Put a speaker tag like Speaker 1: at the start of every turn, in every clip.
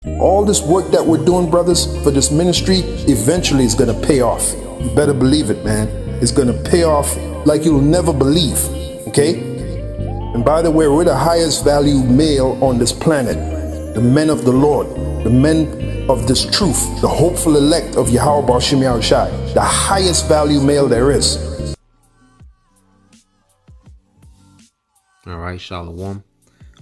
Speaker 1: All this work that we're doing, brothers, for this ministry, eventually is going to pay off. You better believe it, man. It's going to pay off like you'll never believe, okay? And by the way, we're the highest value male on this planet. The men of the Lord, the men of this truth, the hopeful elect of Yahweh Bashim Yahushai, the highest value male there is.
Speaker 2: All right, Shalom.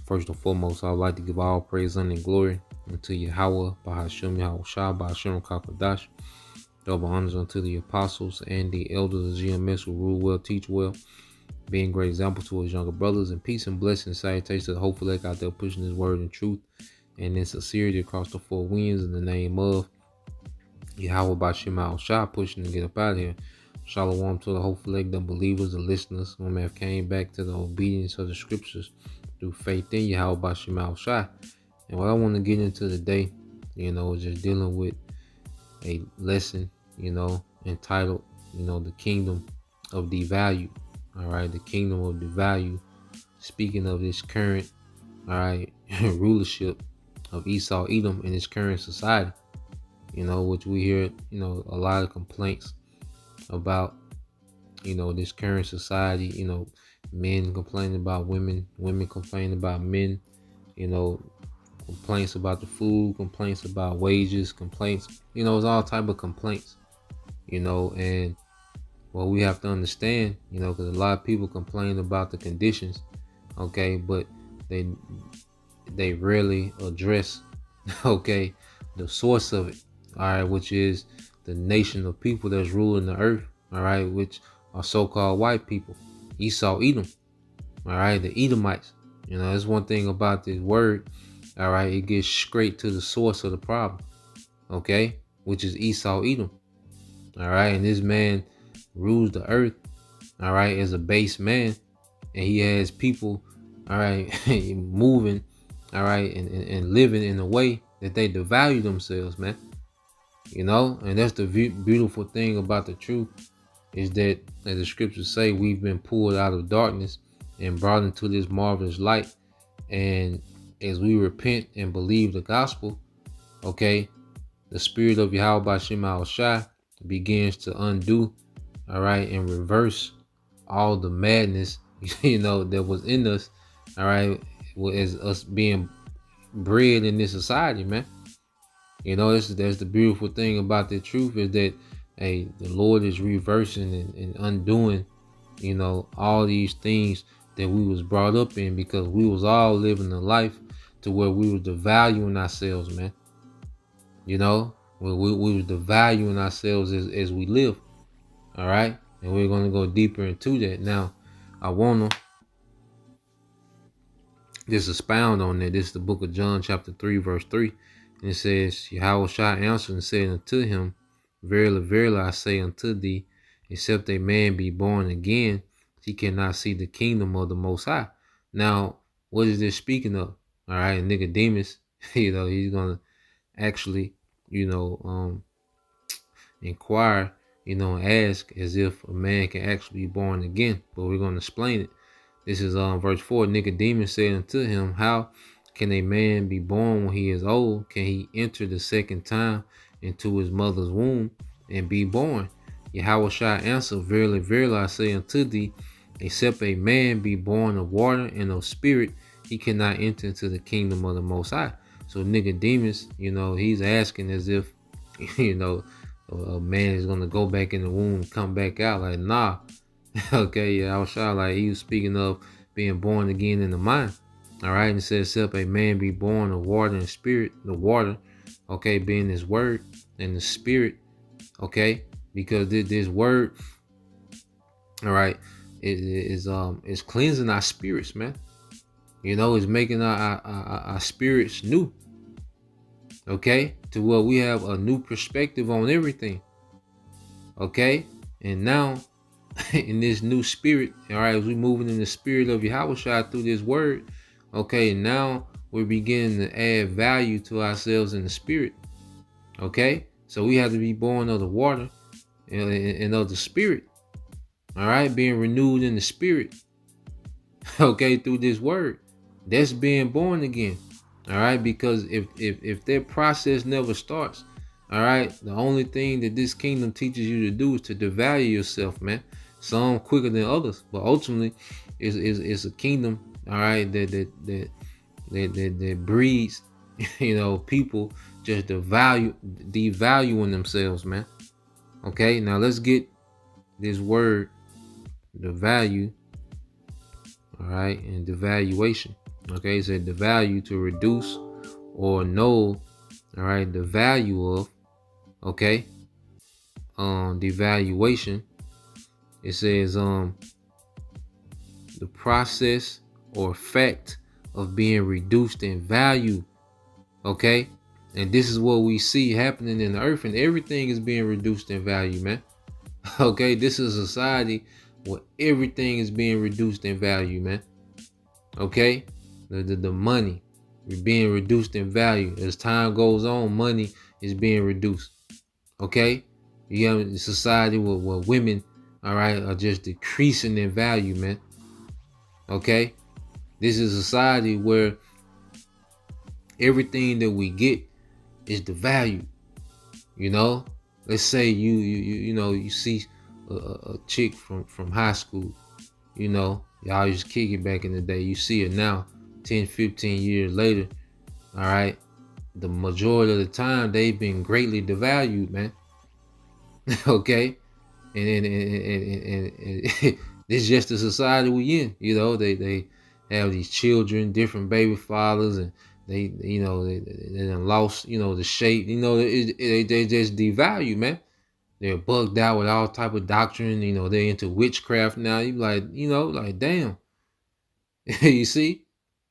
Speaker 2: First and foremost, I would like to give all praise and glory unto Yahweh, Bahashim Yahushua, Bahashim Kakadash. Double honors unto the apostles and the elders of GMS who rule well, teach well, being great example to his younger brothers, and peace and blessings, salutations to the hopeful elect out there pushing his word and truth and in sincerity across the four winds in the name of Yahweh Bahashim Yahushua, pushing to get up out of here. Shalom to the hopeful elect, the believers, the listeners who may have came back to the obedience of the scriptures through faith in Yahweh Bahashim Yahushua. And what I want to get into today, is just dealing with a lesson, entitled, the kingdom of Devalue. All right, the kingdom of Devalue. Speaking of this current, rulership of Esau, Edom in this current society, which we hear, a lot of complaints about, this current society, men complaining about women, women complaining about men, complaints about the food, complaints about wages, complaints, it's all type of complaints, and what we have to understand, because a lot of people complain about the conditions, okay, but they rarely address, okay, the source of it, all right, which is the nation of people that's ruling the earth, all right, which are so-called white people, Esau, Edom, all right, the Edomites. That's one thing about this word. All right, it gets straight to the source of the problem, okay, which is Esau, Edom. All right, and this man rules the earth, all right, as a base man, and he has people, all right, moving, all right, and living in a way that they devalue themselves, man. And that's the beautiful thing about the truth, is that, as the scriptures say, we've been pulled out of darkness and brought into this marvelous light. And as we repent and believe the gospel, okay, the spirit of Yahweh Bashim Yahushua begins to undo, all right, and reverse all the madness, that was in us, all right, as us being bred in this society, man. That's the beautiful thing about the truth, is that, hey, the Lord is reversing and undoing, all these things that we was brought up in, because we was all living a life to where we was devaluing ourselves, man. We was devaluing ourselves as we live. All right, and we're going to go deeper into that. Now, I want to just expound on that. This is the book of John, chapter 3, verse 3. And it says, Yahweh Shai answered and said unto him, Verily, verily, I say unto thee, except a man be born again, he cannot see the kingdom of the Most High. Now, what is this speaking of? All right, Nicodemus, he's going to actually, inquire, ask as if a man can actually be born again. But we're going to explain it. This is verse 4. Nicodemus said unto him, How can a man be born when he is old? Can he enter the second time into his mother's womb and be born? Yahweh shall answer, Verily, verily, I say unto thee, except a man be born of water and of spirit, he cannot enter into the kingdom of the Most High. So Nicodemus, he's asking as if, a man is going to go back in the womb and come back out. Like, nah. Okay, yeah, I was shy. Like, he was speaking of being born again in the mind. All right, and it says, except a man be born of water and spirit, the water, okay, being his word, and the spirit, okay, because this word, all right, is cleansing our spirits, man. It's making our spirits new, okay, to where we have a new perspective on everything, okay, and now in this new spirit, all right, as we moving in the spirit of Yahweh through this word, okay, and now we're beginning to add value to ourselves in the spirit, okay, so we have to be born of the water and of the spirit, all right, being renewed in the spirit, okay, through this word. That's being born again, All right, because if their process never starts, all right, the only thing that this kingdom teaches you to do is to devalue yourself, man. Some quicker than others, but ultimately, is a kingdom, all right, that breeds, people just devaluing themselves, man. Okay, now let's get this word, the value, all right, and devaluation. Okay, so devalue, to reduce or null, all right, the value of, okay, devaluation. It says the process or effect of being reduced in value. Okay, and this is what we see happening in the earth, and everything is being reduced in value, man. Okay, this is a society where everything is being reduced in value, man. Okay, the money is being reduced in value. As time goes on, money is being reduced. Okay, you have a society where women, all right, are just decreasing in value, man. Okay, this is a society where everything that we get is the value. Let's say you see a chick from high school. Y'all used to kick it back in the day. You see it now, 10, 15 years later. All right, the majority of the time they've been greatly devalued, man. Okay, and this is just the society we in. They have these children, different baby fathers, and they done lost the shape. They just devalue, man. They're bugged out with all type of doctrine. They're into witchcraft now. You like damn. You see,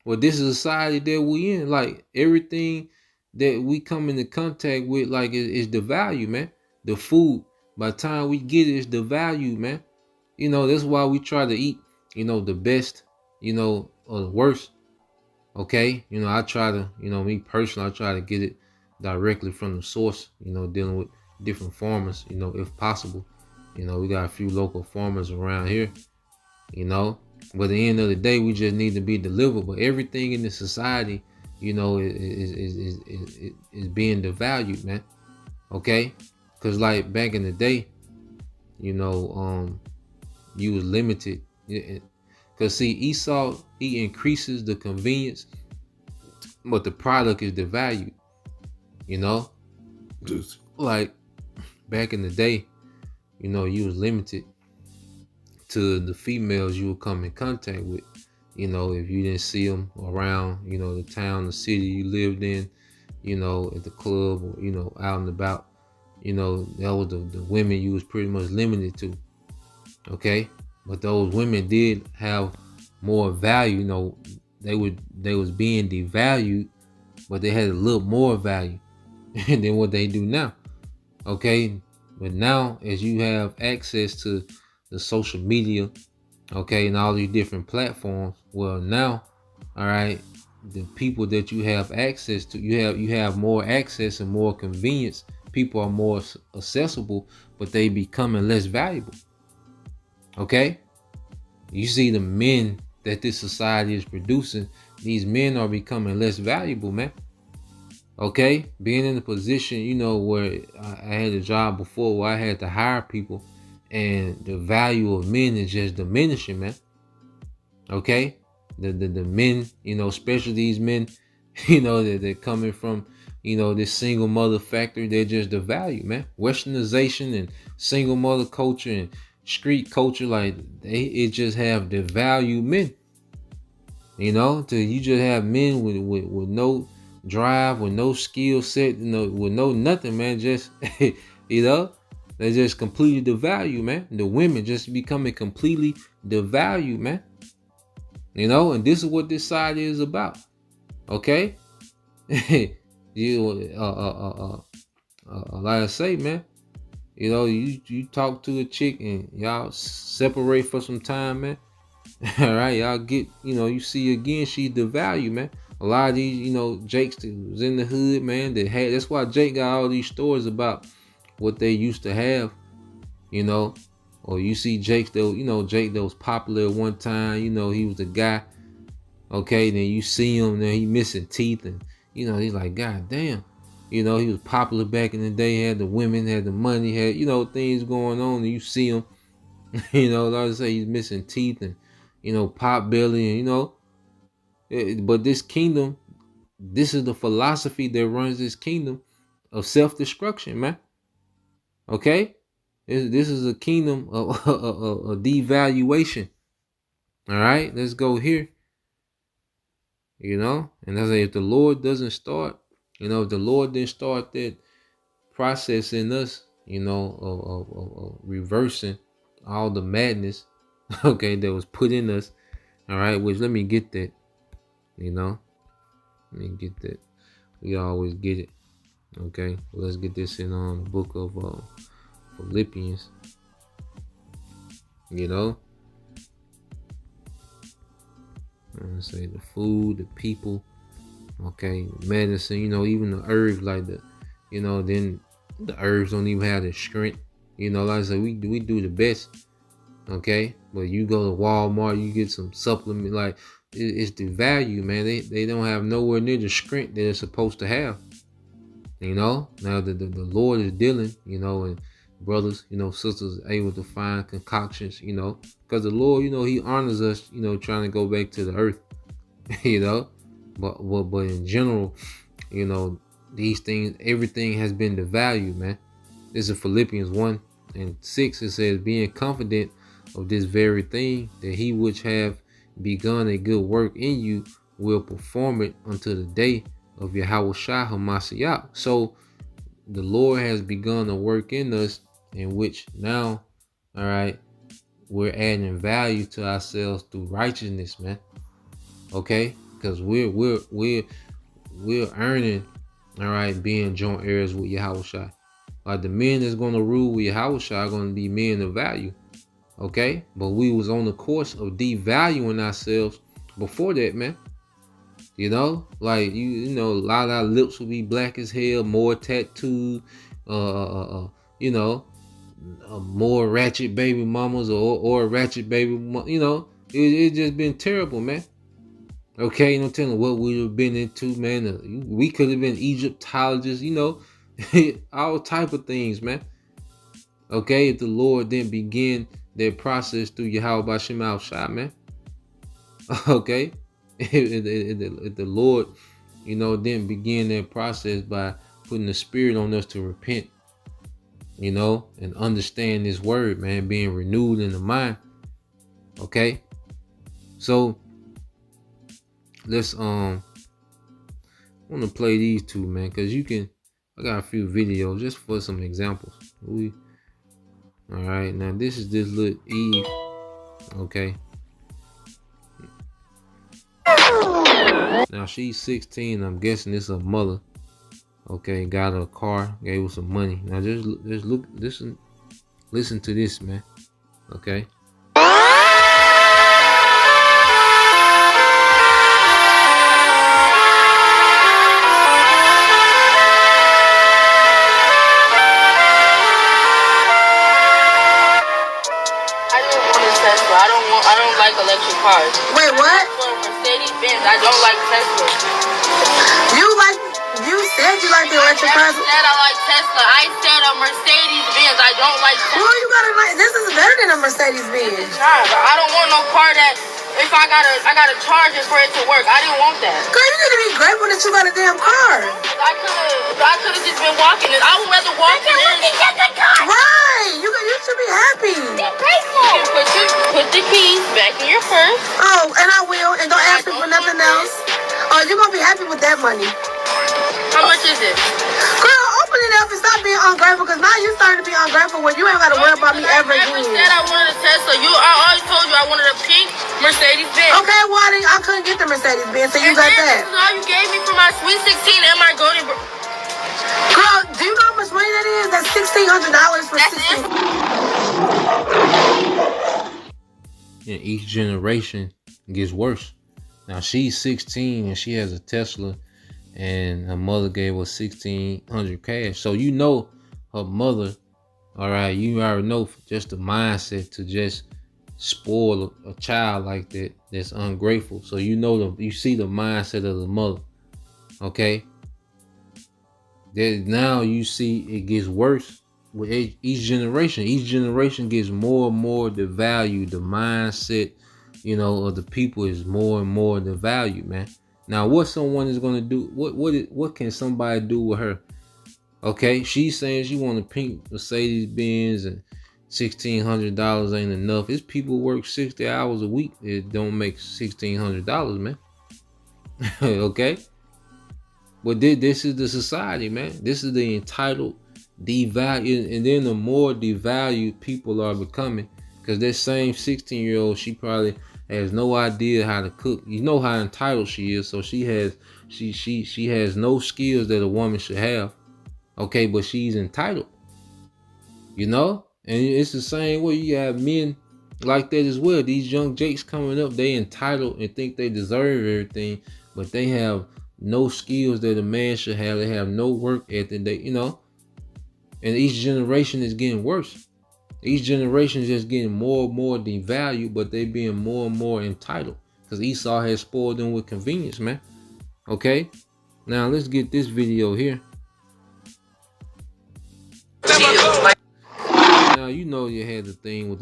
Speaker 2: well, this is a society that we in. Like everything that we come into contact with, like is the value, man. The food, by the time we get it, is the value, man. That's why we try to eat, the best, or the worst. Okay, I try to, me personally, I try to get it directly from the source. Dealing with different farmers, if possible. We got a few local farmers around here. But at the end of the day, we just need to be delivered. But everything in the society, is being devalued, man. Okay, because like back in the day, you was limited. Because see, Esau, he increases the convenience, but the product is devalued. Like back in the day, you was limited to the females you would come in contact with. If you didn't see them around, the town, the city you lived in, at the club, or, out and about, that was the women you was pretty much limited to. Okay, but those women did have more value. They was being devalued, but they had a little more value than what they do now. Okay, but now as you have access to the social media, okay, and all these different platforms, well, now, all right, the people that you have access to, you have more access and more convenience. People are more accessible, but they becoming less valuable. Okay, you see the men that this society is producing, these men are becoming less valuable, man. Okay, being in a position, where I had a job before where I had to hire people, and the value of men is just diminishing, man. Okay, the men, especially these men, that they're coming from, this single mother factory, they're just the value, man. Westernization and single mother culture and street culture, like it just have the value men. To you just have men with no drive, with no skill set, with no nothing, man. Just they just completely devalue, man. The women just becoming completely devalued, man. And this is what this side is about. Okay, you like I say, man. You talk to a chick and y'all separate for some time, man. All right, y'all get, you see again, she's devalued, man. A lot of these, Jakes that was in the hood, man, that's why Jake got all these stories about what they used to have, or you see Jake that, Jake that was popular at one time, he was the guy, Okay, then you see him, then he missing teeth, and he's like, God damn. He was popular back in the day, had the women, had the money, had, things going on, and you see him, like I say, he's missing teeth and, pot belly, and, but this kingdom, this is the philosophy that runs this kingdom of self-destruction, man. Okay? This is a kingdom of a devaluation. All right, let's go here. And I say, if the Lord doesn't start, if the Lord didn't start that process in us, of reversing all the madness, okay, that was put in us. All right, which let me get that, let me get that. We always get it. Okay, well, let's get this in the book of Philippians. I say the food, the people, okay, medicine, even the herbs, like then the herbs don't even have the strength. Like I said, we do the best, okay, but you go to Walmart, you get some supplement, like it's the value, man. They don't have nowhere near the strength that it's supposed to have. Now the Lord is dealing, and brothers, sisters able to find concoctions, because the Lord, he honors us, trying to go back to the earth, but in general, these things, everything has been devalued, man. This is Philippians 1:6. It says, being confident of this very thing, that he which have begun a good work in you will perform it until the day of Yahushua HaMashiach. So the Lord has begun a work in us, in which now, all right, we're adding value to ourselves through righteousness, man. Okay, because we're earning, all right, being joint heirs with Yahushua. Like the men that's going to rule with Yahushua are going to be men of value. Okay, but we was on the course of devaluing ourselves before that, man. Like a lot of our lips will be black as hell, more tattoos, more ratchet baby mamas or ratchet baby, it just been terrible, man. Okay, no telling what we have been into, man. We could have been Egyptologists, all type of things, man. Okay, if the Lord didn't begin that process through Yahweh Bashem Al Shah, man. Okay, if the Lord, didn't begin that process by putting the Spirit on us to repent, and understand this word, man, being renewed in the mind. Okay, so let's I want to play these two, man, because I got a few videos just for some examples. All right, now this is this little Eve. Okay, now she's 16. I'm guessing it's her mother. Okay, got her a car, gave her some money. Now just listen to this, man. Okay.
Speaker 3: I don't like electric cars. Wait, what? For Mercedes Benz, I don't like Tesla. You said you like the electric cars. I said I like Tesla. I said a Mercedes Benz. I don't like Tesla. Well, you gotta like. This is better than a Mercedes Benz. I don't want no car that if I gotta charge it for it to work. I didn't want that. Girl, you need to be grateful that you got a damn car. I could have just been walking it. I would rather walk it in. Right. You should be happy. Be grateful. You put the keys back in your purse. Oh, and I will. And don't ask me for nothing else. Oh, you're gonna be happy with that money. How much is it? Girl, open it up and stop being ungrateful, because now you starting to be ungrateful when you ain't got to worry about me ever again. I never said I wanted a Tesla. I always told you I wanted a pink Mercedes Benz. Okay, well, I couldn't get the Mercedes Benz, so you got that. This is all you gave me for my Sweet 16 and my golden. Girl, do you know how much money that is? That's $1,600 for 16.
Speaker 2: And each generation gets worse. Now she's 16 and she has a Tesla, and her mother gave her $1,600 cash. So her mother, all right, you already know just the mindset to just spoil a child like that that's ungrateful. So you know you see the mindset of the mother. Okay. That now you see it gets worse with each generation. Each generation gets more and more the value, the mindset, of the people is more and more the value, man. Now, what someone is gonna do? What can somebody do with her? Okay, she's saying she want a pink Mercedes Benz and $1,600 ain't enough. It's people work 60 hours a week. It don't make $1,600, man. Okay. But this is the society, man. This is the entitled, devalued, and then the more devalued people are becoming, because that same 16-year-old, she probably has no idea how to cook. You know how entitled she is, so she has no skills that a woman should have. Okay, but she's entitled, and it's the same way you have men like that as well. These young jakes coming up, they entitled and think they deserve everything, but they have no skills that a man should have. They have no work ethic. And each generation is getting worse. Each generation is just getting more and more devalued, but they being more and more entitled because Esau has spoiled them with convenience, man. Okay, now let's get this video here. Now you had the thing with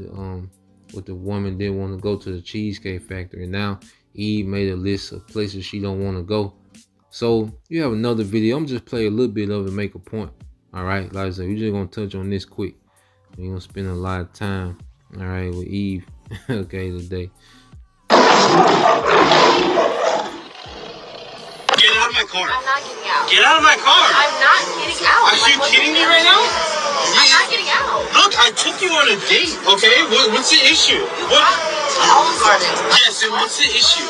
Speaker 2: the woman didn't want to go to the Cheesecake Factory, and now Eve made a list of places she don't want to go. So you have another video. I'm just play a little bit of it, make a point. All right, like I said, we're just gonna touch on this quick. We're gonna spend a lot of time, all right, with Eve. Okay, today.
Speaker 4: Get out of my car.
Speaker 3: I'm not getting out.
Speaker 4: Get out of my car.
Speaker 3: I'm not getting out.
Speaker 4: Are you kidding me right now?
Speaker 3: I'm not getting out.
Speaker 4: Look, I took you on a date, okay? What's the issue?
Speaker 3: What? Olive Garden.
Speaker 4: Yes, and what's the issue?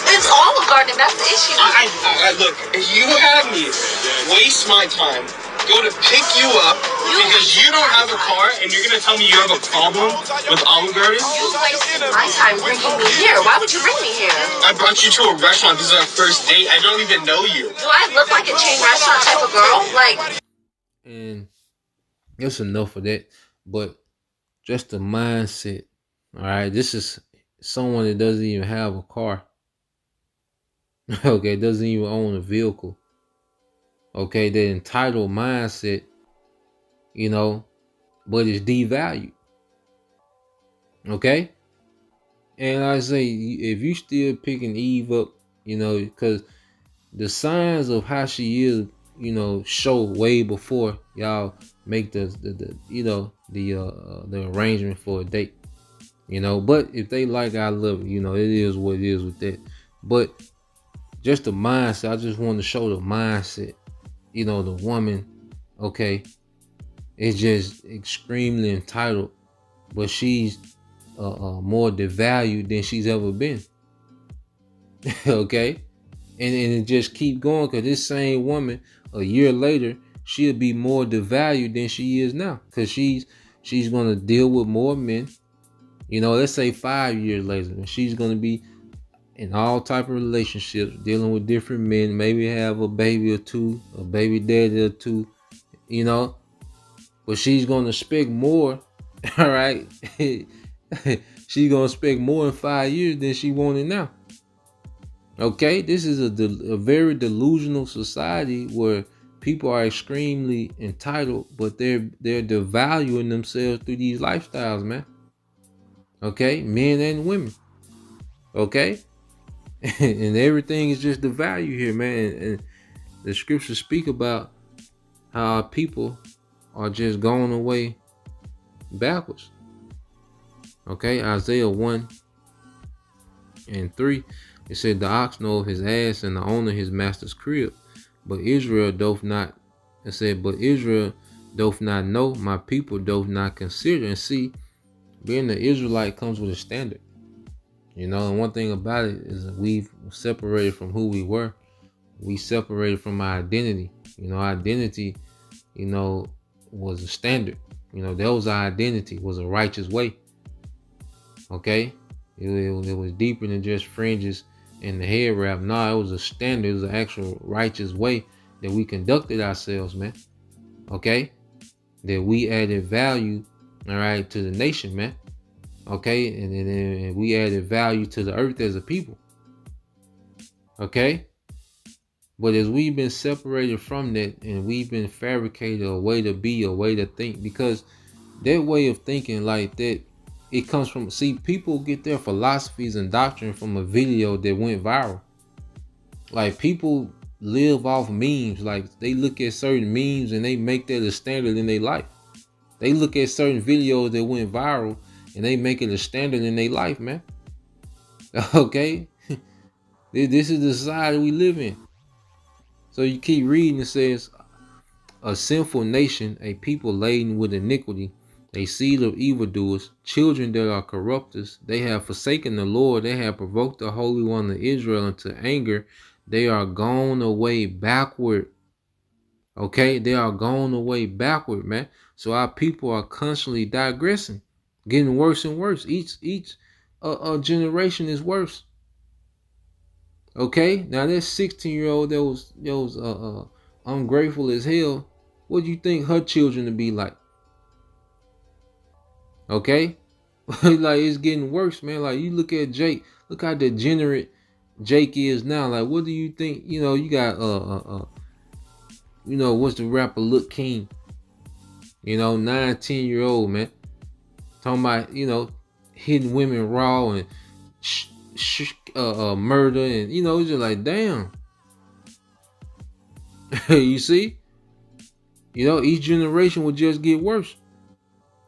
Speaker 3: It's Olive Garden. That's the issue.
Speaker 4: I look, if you have me waste my time, go to pick you up because you don't have a car and you're going to tell me you have a problem with Olive Garden?
Speaker 3: You wasted my time bringing me here. Why would you bring me here?
Speaker 4: I brought you to a restaurant. This is our first date. I don't even know you.
Speaker 3: Do I look like a chain restaurant type of girl?
Speaker 2: And that's enough of that. But just the mindset. All right, this is someone that doesn't even have a car. Okay, doesn't even own a vehicle. Okay, the entitled mindset, but it's devalued. Okay? And I say, if you still picking Eve up, because the signs of how she is, show way before y'all make the arrangement for a date. But if they like, I love it, it is what it is with that. But just the mindset, I just want to show the mindset. The woman, okay, is just extremely entitled, but she's more devalued than she's ever been. Okay, and it just keep going, because this same woman a year later, she'll be more devalued than she is now, because she's gonna deal with more men. Let's say 5 years later, and she's gonna be in all type of relationships, dealing with different men, maybe have a baby or two, a baby daddy or two, but she's gonna expect more. All right. She's gonna expect more in 5 years than she wanted now. Okay, this is a very delusional society where people are extremely entitled, but they're devaluing themselves through these lifestyles, man. Okay, men and women. Okay. And everything is just the value here, man. And the scriptures speak about how people are just going away backwards. Okay, Isaiah 1:3, it said, the ox knoweth his ass, and the owner his master's crib. But Israel doth not. It said, but Israel doth not know, my people doth not consider. And see, being an Israelite comes with a standard. And one thing about it is that we've separated from who we were. We separated from our identity. Our identity, was a standard. That was our identity, was a righteous way. Okay? It was deeper than just fringes and the hair wrap. No, it was a standard. It was an actual righteous way that we conducted ourselves, man. Okay? That we added value, all right, to the nation, man. Okay, and then we added value to the earth as a people. Okay, but as we've been separated from that, and we've been fabricated a way to be, a way to think, because that way of thinking like that, it comes from, see, people get their philosophies and doctrine from a video that went viral. Like, people live off memes. Like, they look at certain memes and they make that a standard in their life. They look at certain videos that went viral and they make it a standard in their life, man. Okay? This is the society we live in. So you keep reading, it says, a sinful nation, a people laden with iniquity, a seed of evildoers, children that are corrupters. They have forsaken the Lord. They have provoked the Holy One of Israel into anger. They are gone away backward. Okay, they are gone away backward, man. So our people are constantly digressing, getting worse and worse. Each generation is worse. Okay, now this 16-year-old that was ungrateful as hell. What do you think her children to be like? Okay, like, it's getting worse, man. Like, you look at Jake, look how degenerate Jake is now. Like, what do you think? You know, you got what's the rapper Lil King? 9-10-year-old man talking about hitting women raw and murder, and it's just like, damn. You see, each generation will just get worse.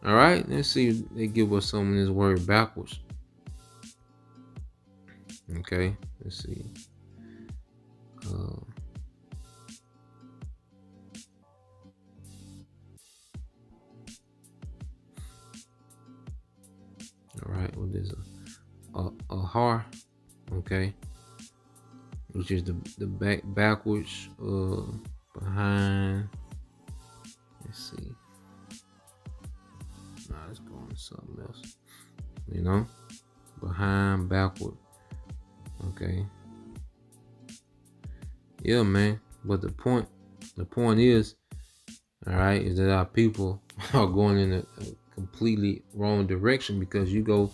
Speaker 2: All right, let's see if they give us some of this word backwards. Okay, let's see. All right, what is a har? Okay, which is the backwards behind. Let's see. Nah, let's go on to something else. Behind, backward. Okay. Yeah, man. But the point is, all right, is that our people are going in a completely wrong direction, because you go,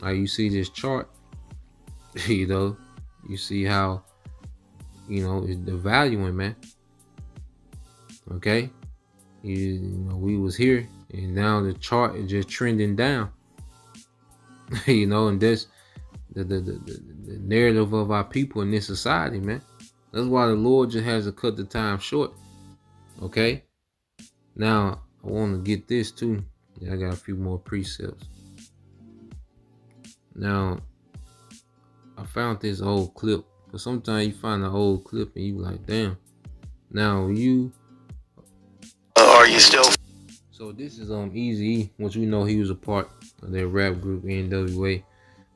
Speaker 2: like, you see this chart, you see how, it's devaluing, man. Okay. We was here, and now the chart is just trending down. And that's the narrative of our people in this society, man. That's why the Lord just has to cut the time short. Okay. Now I want to get this too. Yeah, I got a few more precepts. Now I found this old clip, because sometimes you find an old clip and you like, damn. Now
Speaker 4: are you still?
Speaker 2: So this is Eazy-E, which we know he was a part of their rap group NWA,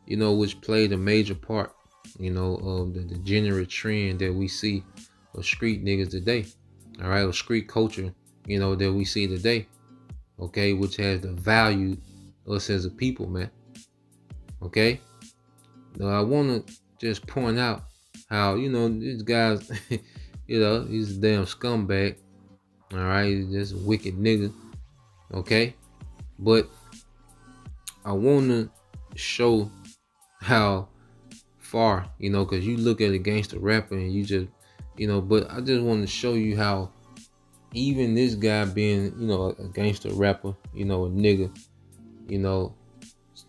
Speaker 2: which played a major part, of the degenerate trend that we see of street niggas today. All right, of street culture, that we see today. Okay, which has devalued us as a people, man. Okay. Now I want to just point out how, these guys, he's a damn scumbag. All right, he's just a wicked nigga. Okay, but I want to show how far, because you look at a gangster rapper and you just, but I just want to show you how even this guy being, a gangster rapper, a nigga,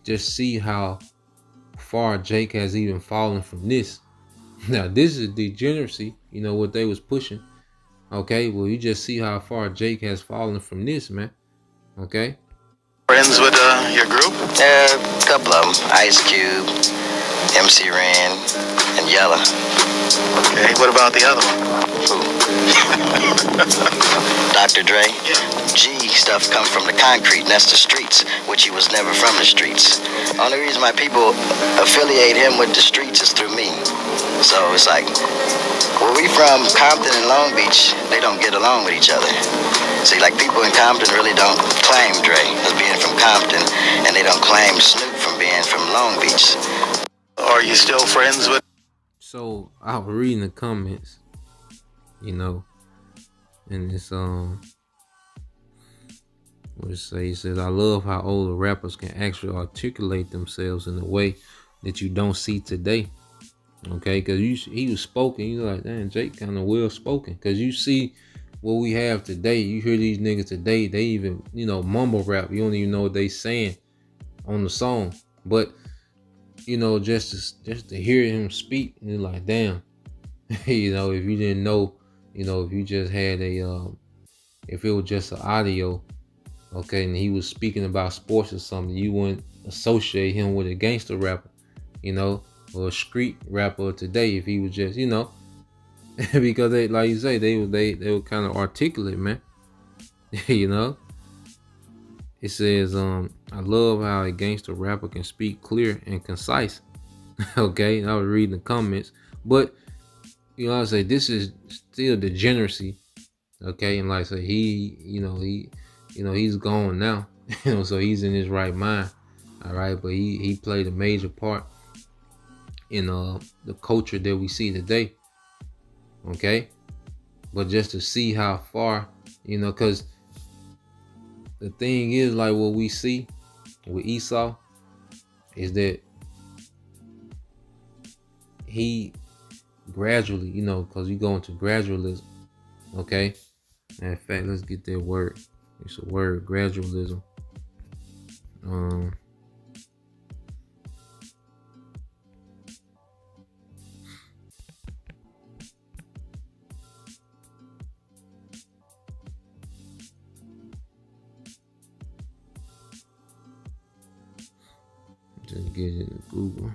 Speaker 2: just see how far Jake has even fallen from this. Now, this is degeneracy, what they was pushing. Okay, well, you just see how far Jake has fallen from this, man. Okay.
Speaker 4: Friends with your group?
Speaker 5: A couple of them. Ice Cube, MC Ren, and Yella.
Speaker 4: Okay, what about the other one?
Speaker 5: Dr. Dre?
Speaker 4: Yeah.
Speaker 5: G stuff come from the concrete, and that's the streets, which he was never from the streets. Only reason my people affiliate him with the streets is through me. So it's like, where we from, Compton and Long Beach, they don't get along with each other. See, like, people in Compton really don't claim Dre as being from Compton, and they don't claim Snoop from being from Long Beach.
Speaker 4: Are you still friends with?
Speaker 2: So I was reading the comments, and it's what He says, I love how older rappers can actually articulate themselves in a way that you don't see today. Okay, because he was spoken. You're like, damn, Jake kind of well spoken. Because you see what we have today. You hear these niggas today, they even, mumble rap. You don't even know what they saying on the song. But, just to hear him speak, you're like, damn. If you didn't know, if you just had if it was just an audio, okay, and he was speaking about sports or something, you wouldn't associate him with a gangster rapper, or a street rapper today if he was just, because they, like you say, they were kind of articulate, man. It says, I love how a gangster rapper can speak clear and concise. Okay, and I was reading the comments, but I say this is still degeneracy. Okay, and like I say, he's gone now. So he's in his right mind. All right, but he played a major part in the culture that we see today. Okay, but just to see how far, because the thing is, like, what we see with Esau is that he gradually, because you go into gradualism. Okay, in fact, let's get that word. It's a word, gradualism. Just get it in Google.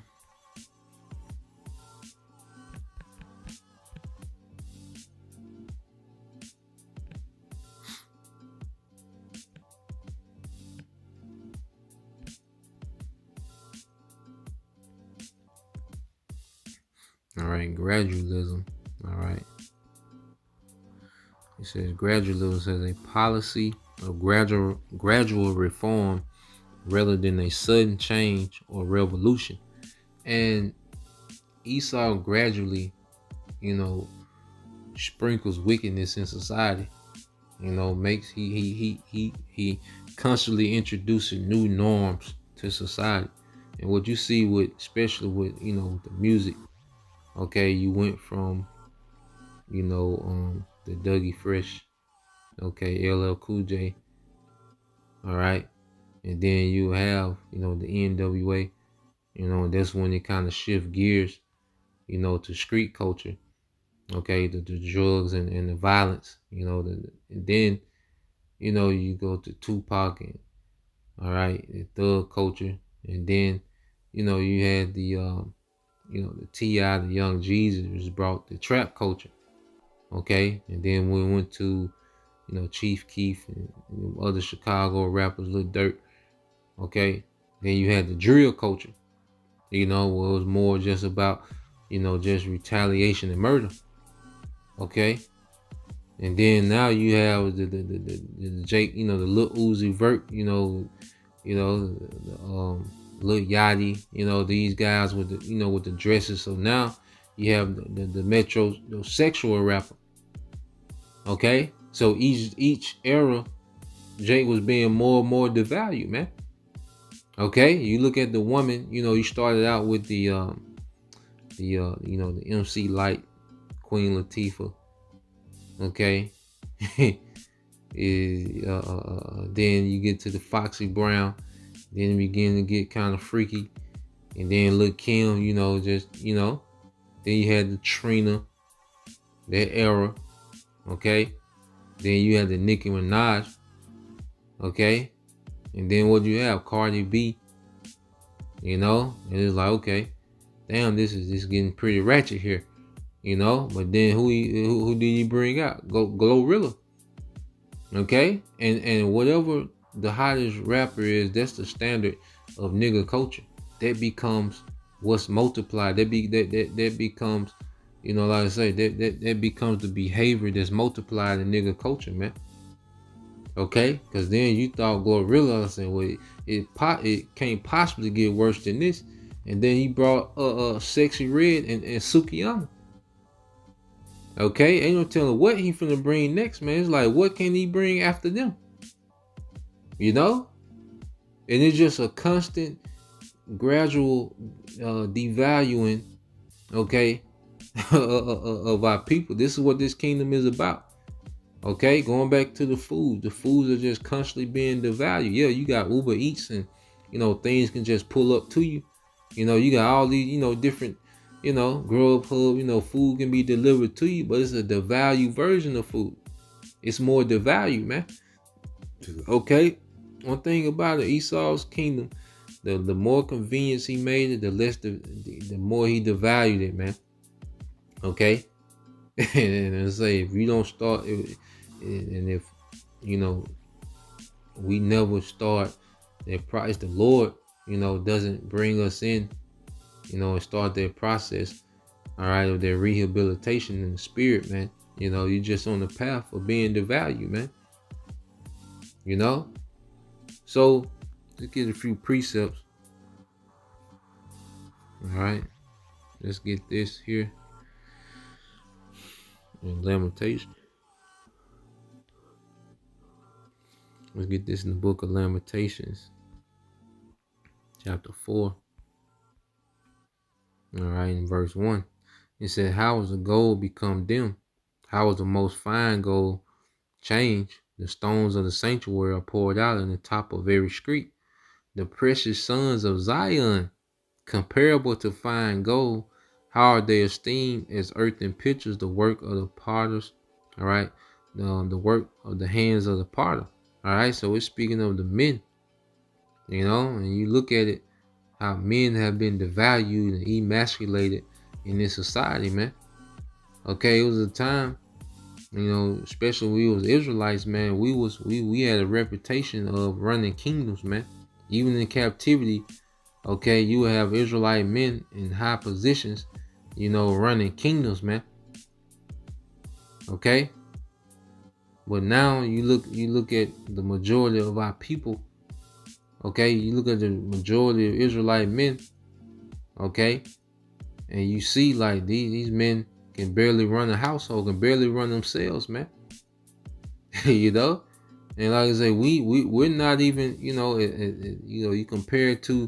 Speaker 2: All right, gradualism. All right. It says gradualism says a policy of gradual reform rather than a sudden change or revolution. And Esau gradually, sprinkles wickedness in society. Makes he constantly introducing new norms to society. And what you see especially with the music. Okay, you went from the Dougie Fresh, okay, LL Cool J, all right, and then you have the NWA, that's when it kind of shift gears, to street culture, okay, the drugs and the violence, and then you go to Tupac and all right, the thug culture, and then you had the the T.I., the Young Jesus, was brought the trap culture. Okay, and then we went to, Chief Keef and other Chicago rappers, Lil Durk. Okay, then you had the drill culture, where it was more just about, just retaliation and murder. Okay, and then now you have the Jake, the Lil Uzi Vert, Lil Yachty, these guys with the with the dresses. So now you have the metrosexual rapper. Okay, so each era, Jake was being more and more devalued, man. Okay, you look at the woman. You started out with the MC Light, Queen Latifah. Okay, then you get to the Foxy Brown. Then it begin to get kind of freaky. And then Lil' Kim, then you had the Trina, that era, okay? Then you had the Nicki Minaj, okay? And then what you have? Cardi B, and it's like, okay, damn, this is getting pretty ratchet here, But then who did he bring out? Glorilla, okay? And whatever the hottest rapper is, that's the standard of nigga culture. That becomes what's multiplied. That becomes, like I say, that becomes the behavior that's multiplied in nigga culture, man. Okay, because then you thought Glorilla, I said, well, it can't possibly get worse than this, and then he brought Sexy Red and Sukiyama. Okay, ain't no telling what he finna bring next, man. It's like, what can he bring after them? you know? And it's just a constant, gradual devaluing, okay, of our people. This is what this kingdom is about. Okay, going back to the food. The foods are just constantly being devalued. Yeah, you got Uber Eats and, things can just pull up to you. You got all these, different, Grubhub, food can be delivered to you, but it's a devalued version of food. It's more devalued, man. Okay, one thing about it, Esau's kingdom, the more convenience he made it, the less the more he devalued it, man. Okay, and I say if you don't start, and if we never start that price, the Lord, doesn't bring us in, and start that process, all right, of their rehabilitation in the spirit, man. You're just on the path of being devalued, man. So let's get a few precepts. All right, let's get this here in Lamentation. Let's get this in the book of Lamentations, chapter 4. All right, in verse 1. It said, how has the gold become dim? How is the most fine gold changed? The stones of the sanctuary are poured out in the top of every street. The precious sons of Zion, comparable to fine gold, how are they esteemed as earthen pitchers, the work of the potters? All right, the work of the hands of the potter. All right, so it's speaking of the men, and you look at it, how men have been devalued and emasculated in this society, man. Okay, it was a time, especially when we was Israelites, man, we had a reputation of running kingdoms, man. Even in captivity, okay, you have Israelite men in high positions, running kingdoms, man. Okay? But now you look at the majority of our people, okay? You look at the majority of Israelite men, okay? And you see like these men can barely run a household, can barely run themselves, man. And like I say, we're not even, you compare it to,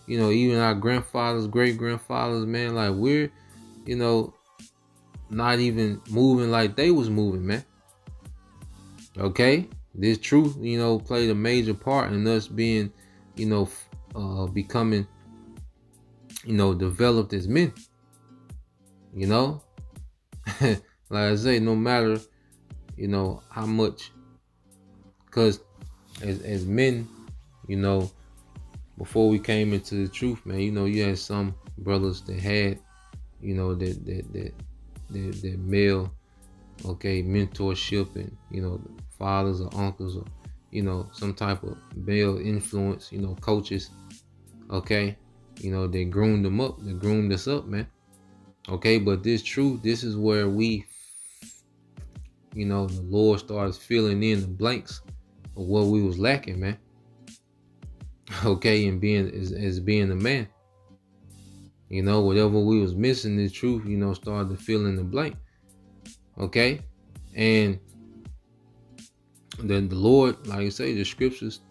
Speaker 2: even our grandfathers, great grandfathers, man, like we're, not even moving like they was moving, man. Okay, this truth, played a major part in us being, becoming, developed as men. Like I say, no matter, how much, because as men, before we came into the truth, man, you had some brothers that had, that male, okay, mentorship, and fathers or uncles, or some type of male influence, coaches, okay, they groomed them up, they groomed us up, man. Okay, but this truth, this is where we, the Lord starts filling in the blanks of what we was lacking, man. Okay, and being as being a man, whatever we was missing, the truth, started to fill in the blank. Okay, and then the Lord, like I say, the scriptures,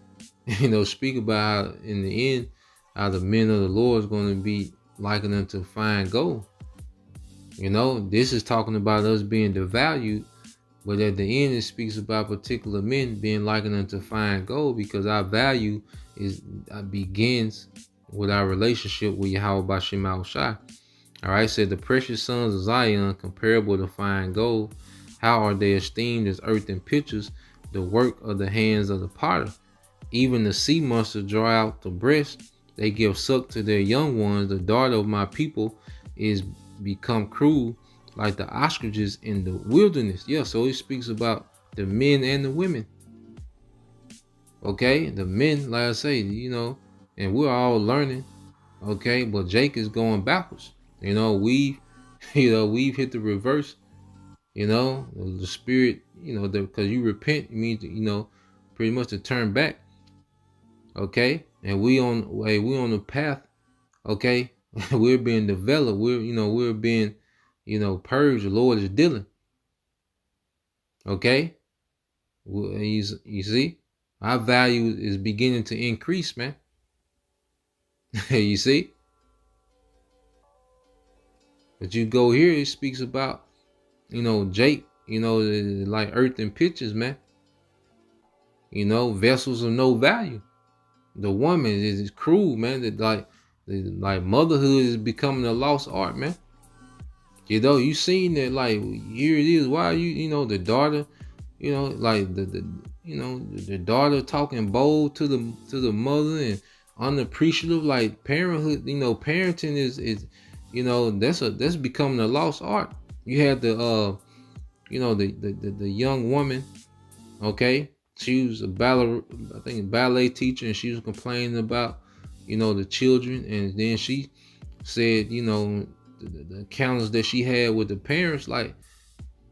Speaker 2: speak about how in the end, how the men of the Lord is going to be likened unto fine gold. This is talking about us being devalued, but at the end it speaks about particular men being likened unto fine gold, because our value begins with our relationship with Yahweh B'Shem Yahushua. All right, said the precious sons of Zion, comparable to fine gold, how are they esteemed as earthen pitchers, the work of the hands of the potter? Even the sea monsters draw out the breast, they give suck to their young ones. The daughter of my people is become cruel like the ostriches in the wilderness. Yeah, so it speaks about the men and the women. Okay, the men, like I say, and we're all learning. Okay, but Jake is going backwards. We've hit the reverse. The spirit, because you repent means, pretty much to turn back. Okay, and we on the path. Okay, we're being developed. We're being, purged. The Lord is dealing. Okay, you see, Our value is beginning to increase, man. You see? But you go here, it speaks about, Jake, like earth and pictures, man. Vessels of no value. The woman is cruel, man. That like motherhood is becoming a lost art, man. You seen that, like, here it is. Why are the daughter, like the daughter talking bold to the mother and unappreciative, like parenthood. Parenting is that's becoming a lost art. You had the young woman, okay. She was a ballet teacher, and she was complaining about, the children, and then she said, the encounters that she had with the parents, like,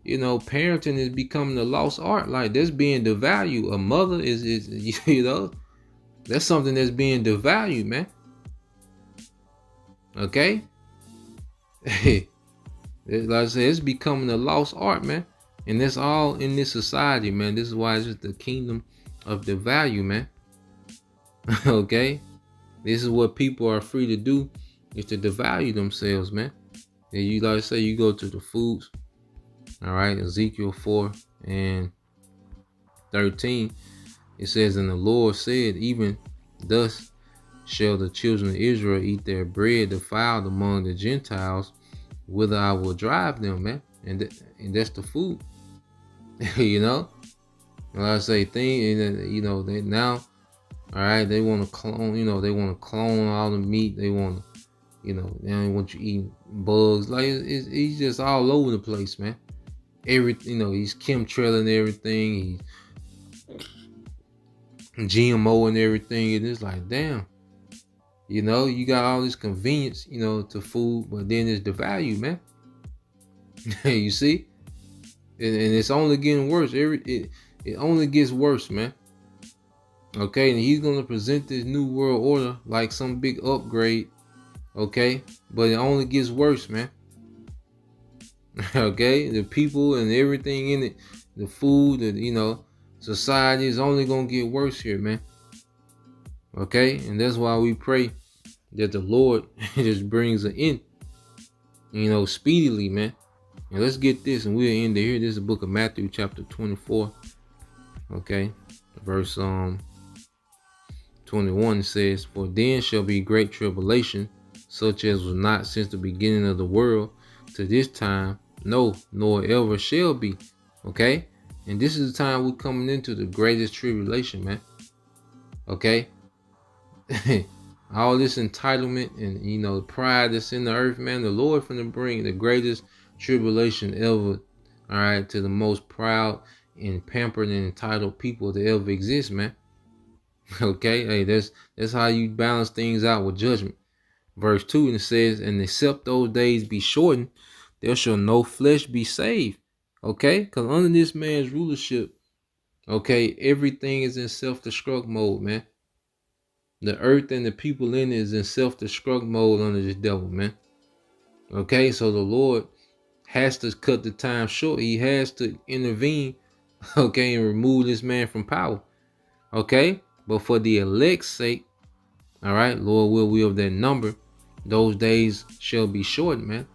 Speaker 2: parenting is becoming a lost art. Like, that's being devalued. A mother is that's something that's being devalued, man. Okay. Like I said, it's becoming a lost art, man. And that's all in this society, man. This is why it's just the kingdom of devalue, man. Okay? This is what people are free to do, is to devalue themselves, man. And you, like I say, you go to the foods. All right, Ezekiel 4 and 13. It says, and the Lord said, even thus shall the children of Israel eat their bread defiled among the Gentiles, whither I will drive them, man. And that's the food. Like I say, they now, all right, they want to clone, they want to clone all the meat. They want to, they don't want you eating bugs. Like, it's just all over the place, man. Everything, he's chemtrailing everything. He's GMO and everything. And it's like, damn, you got all this convenience, to food, but then it's the value, man. You see? And it's only getting worse. It only gets worse, man. Okay, and he's gonna present this new world order like some big upgrade. Okay, but it only gets worse, man. Okay, the people and everything in it, the food, and society is only gonna get worse here, man. Okay, and that's why we pray that the Lord just brings an end, speedily, man. And let's get this, and we'll end it here. This is the book of Matthew, chapter 24. Okay, verse 21 says, for then shall be great tribulation, such as was not since the beginning of the world to this time, no, nor ever shall be. Okay, and this is the time we're coming into the greatest tribulation, man. Okay. All this entitlement and pride that's in the earth, man, the Lord finna bring the greatest tribulation ever, all right, to the most proud and pampered and entitled people that ever exist, man. Okay, hey, that's how you balance things out with judgment. Verse 2, and it says, and except those days be shortened, there shall no flesh be saved. Okay, because under this man's rulership, okay, everything is in self-destruct mode, man. The earth and the people in it is in self-destruct mode under this devil, man. Okay, so the Lord has to cut the time short. He has to intervene, okay, and remove this man from power. Okay, but for the elect's sake, all right, Lord will of that number, those days shall be shortened, man.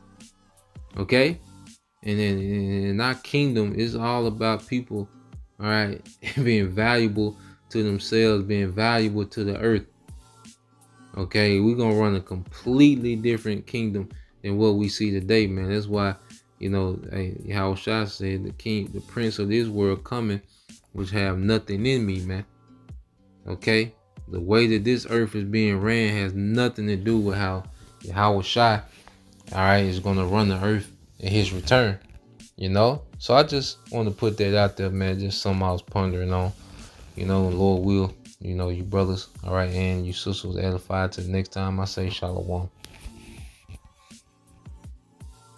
Speaker 2: Okay, and then in our kingdom, it's all about people, all right, being valuable to themselves, being valuable to the earth. Okay, we're gonna run a completely different kingdom than what we see today, man. That's why, how Shah said, the prince of this world coming, which have nothing in me, man. Okay, the way that this earth is being ran has nothing to do with how Shah, all right, is gonna run the earth in his return. So I just want to put that out there, man. Just something I was pondering on. Lord will, you brothers, all right, and you sisters edified. Till the next time, I say shalom.